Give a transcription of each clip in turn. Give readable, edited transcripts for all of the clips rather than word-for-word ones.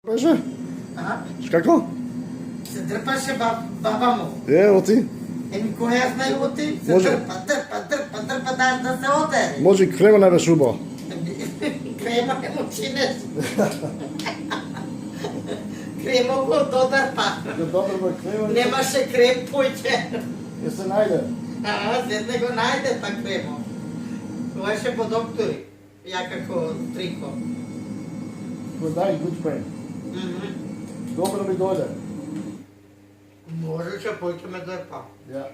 Беше? Како? Се дрпаше баба му. Оти. Кој ја знае оти? Се дрпа да се одери. Може крема не беше убаво. Крема не му чинеш. Крема го додрпа. Немаше крем појќе. Ја се најде. Седне го најде па кремо. Тоа еше по доктори. Ја како трико. Кој дај good крем. Добро ми дојде. Можеше појќе ме дрпа. Ја.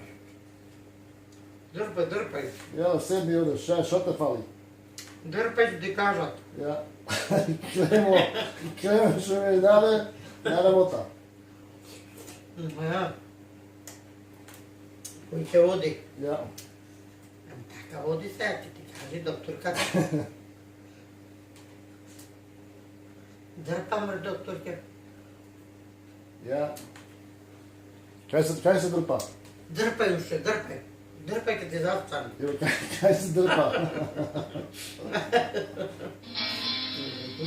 Дрпај. Ја, се ми оде, шо те фали? Дрпај ти кажат. Ја. Кремо што ми даде, не работа. Кој ќе оди? Ја. Така оди се, ти кажи докторката. Дрпаме докторке. Ја. Кај се дрпа? Дрпај уште, дрпај. Дрпај ке ти застане. Кај се дрпа?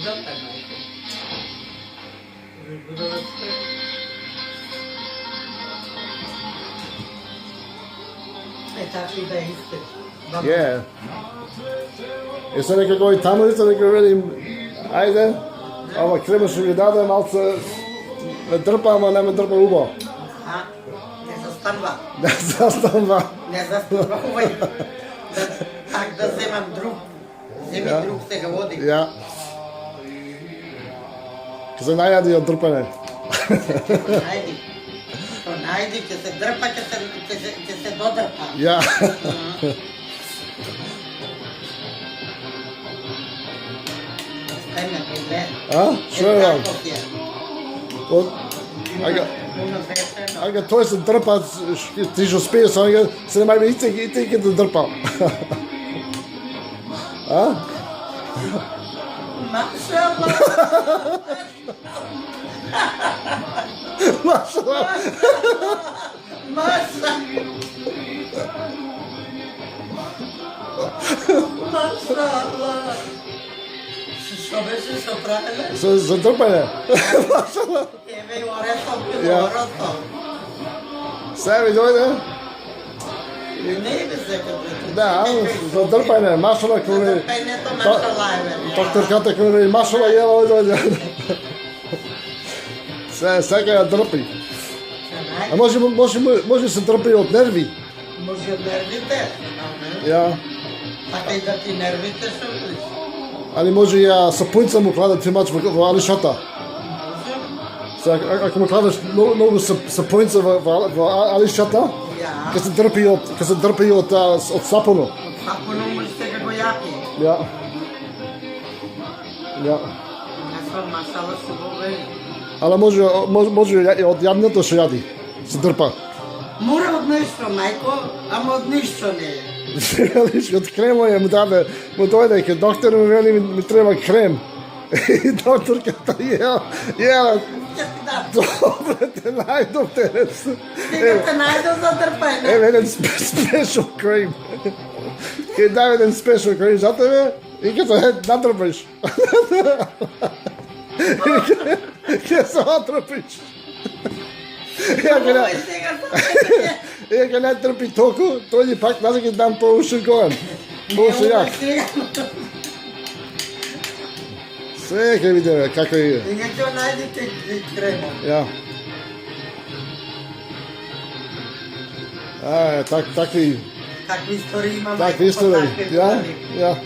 Дрпај, мајко. Така и да искаш. Ја. Се некако и таму иsto нека велим, ајде, ова крема што ми даде малце ме дрпа, ама не ме дрпа убаво. Не застанува. Не застанува. Не застанува овај. Так да земам друг. Земи друг сега води. Ја. Ке се најади од дрпане. Најди, ќе се дрпа, ќе се додрпа. Ја. Стајме, бе. Шо е вам? Ајга тој се дрпа, ти што спее со ајга, се немај ме и ке да дрпа. Машала. Машала. Машала. Што беше што правеле? За дрпане. Машала. Еве и орето. Се ми дојде. Не е дека. Да, за дрпање, машала кој докторката кој машала јела дојде. Сека ја дрпи. А може се дрпи од нерви. Може од нервите. Ја. Така и да ти нервите се влиш. Али може ја сапуњца му кладе тимач во алишата. Ако му кладеш многу сапуњца во алишата, ке се дрпи од сапуно. Сапуно може сега го јапи. Ја. Не сам машала што го вели. Ала може од јадното што јади. Се дрпа. Мора од нешто, мајко, ама од ништо не е. Од крема ја му даде, му дојде ке доктор му вели ми треба крем. И докторката јела. Добре те најдов терес. Сега те најдов за дрпање. Еве еден спешал крем. Ке даде еден спешал крем за тебе и ке се надрпиш. Ке се надрпиш. Ја ке не трпи толку, тој пак назад ке дам по-ушен гоен. По-ушен јак. Се ке видиме како иде. И не ќе најдете крема. Ја. Такви Такви истории имаме. истории. Ја.